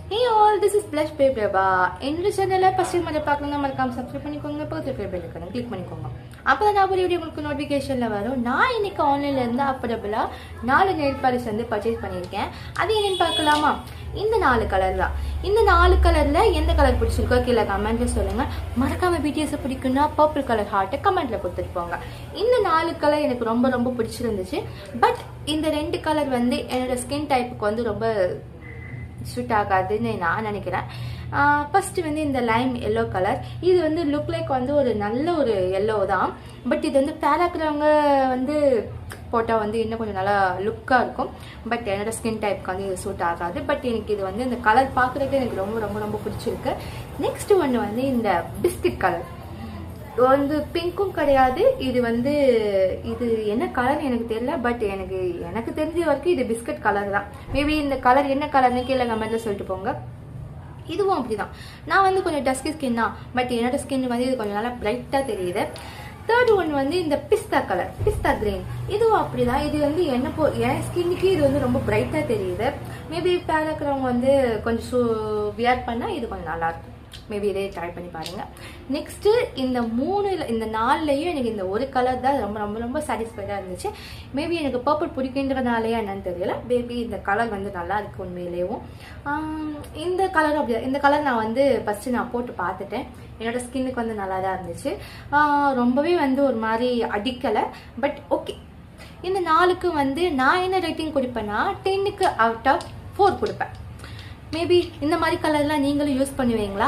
Hey all, this is Blush Babe Reba. என்னோட சேனலை first time பார்க்கணும்னா மறக்காம சப்ஸ்கிரைப் பண்ணிக்கோங்க, பக்கத்துல இருக்கிற பெல் ஐகானை கிளிக் பண்ணிக்கோங்க. அப்பதான் நான் ஒரு வீடியோ உங்களுக்கு நோட்டிஃபிகேஷன்ல வரும். நான் இன்னைக்கு ஆன்லைன்ல இருந்து அஃபோர்டபுளா 4 நெயில் பாலிஷ் வந்து பர்ச்சேஸ் பண்ணியிருக்கேன். அது என்னன்னு பார்க்கலாமா? இந்த 4 கலர் தான். இந்த 4 கலர்ல எந்த கலர் பிடிச்சிருக்கோ கீழே கமெண்ட்ல சொல்லுங்க. மறக்காம பிடிஎஸ் பிடிக்குன்னா பர்பிள் கலர் ஹார்ட்டை கமெண்ட்ல கொடுத்துட்டு போங்க. இந்த 4 கலர் எனக்கு ரொம்ப ரொம்ப பிடிச்சிருந்துச்சு. பட் இந்த 2 கலர் வந்து என்னோட ஸ்கின் டைப்புக்கு வந்து ரொம்ப சூட் ஆகாதுன்னு நான் நினைக்கிறேன். ஃபர்ஸ்ட் வந்து இந்த லைம் எல்லோ கலர், இது வந்து லுக் லைக் வந்து ஒரு நல்ல ஒரு எல்லோ தான். பட் இது வந்து பேராக்கிறவங்க வந்து போட்டால் வந்து இன்னும் கொஞ்சம் நல்லா லுக்காக இருக்கும். பட் என்னோட ஸ்கின் டைப்புக்கு வந்து இது சூட் ஆகாது. பட் எனக்கு இது வந்து இந்த கலர் பார்க்குறதுக்கு எனக்கு ரொம்ப ரொம்ப ரொம்ப பிடிச்சிருக்கு. நெக்ஸ்ட் ஒன்று வந்து இந்த பிஸ்கட் கலர், வந்து பிங்க்கும் கிடையாது. இது வந்து இது என்ன கலர் எனக்கு தெரியல. பட் எனக்கு தெரிஞ்ச வரைக்கும் இது பிஸ்கட் கலர் தான். மேபி இந்த கலர் என்ன கலர்னு கீழே கமெண்ட்ல சொல்லிட்டு போங்க. இதுவும் அப்படிதான். நான் வந்து கொஞ்சம் டஸ்கி ஸ்கின் தான். பட் என்னோட ஸ்கின் வந்து இது கொஞ்சம் நல்லா பிரைட்டா தெரியுது. தேர்ட் ஒன் வந்து இந்த பிஸ்தா கலர், பிஸ்தா கிரீன், இதுவும் அப்படிதான். இது வந்து என் ஸ்கின்னுக்கு இது வந்து ரொம்ப பிரைட்டா தெரியுது. மேபி பேர் இருக்கிறவங்க வந்து கொஞ்சம் வியர் பண்ணா இது கொஞ்சம் நல்லா இருக்கும். மேபி இதே ட்ரை பண்ணி பாருங்க. நெக்ஸ்ட் இந்த 4லயும் எனக்கு இந்த ஒரு கலர் தான் ரொம்ப ரொம்ப ரொம்ப சாட்டிஸ்ஃபைடா இருந்துச்சு. மேபி எனக்கு பர்பிள் பிடிக்கின்றனாலயா என்னன்னு தெரியல. மேபி இந்த கலர் வந்து நல்லா இருக்கு உண்மையிலேயும். இந்த கலர் அப்படியா, இந்த கலர் நான் வந்து ஃபர்ஸ்ட் நான் போட்டு பார்த்துட்டேன். என்னோட ஸ்கின்னுக்கு வந்து நல்லா தான் இருந்துச்சு. ரொம்பவே வந்து ஒரு மாதிரி அடிக்கலை. பட் ஓகே, இந்த 4க்கு வந்து நான் என்ன ரேட்டிங் கொடுப்பேன்னா 10க்கு அவுட் ஆஃப் 4 கொடுப்பேன். மேபி இந்த மாதிரி கலர்லாம் நீங்களும் யூஸ் பண்ணுவீங்களா,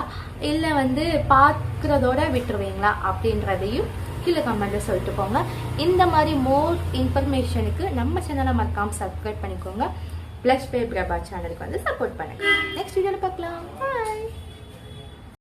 இல்லை வந்து பார்க்குறதோட விட்டுருவீங்களா அப்படின்றதையும் கீழே கமெண்ட்ல சொல்லிட்டு போங்க. இந்த மாதிரி மோர் இன்ஃபர்மேஷனுக்கு நம்ம சேனலை மறக்காம சப்ஸ்கிரைப் பண்ணிக்கோங்க. Blush Babe Reba சேனலுக்கு வந்து சப்போர்ட் பண்ணுங்க. நெக்ஸ்ட்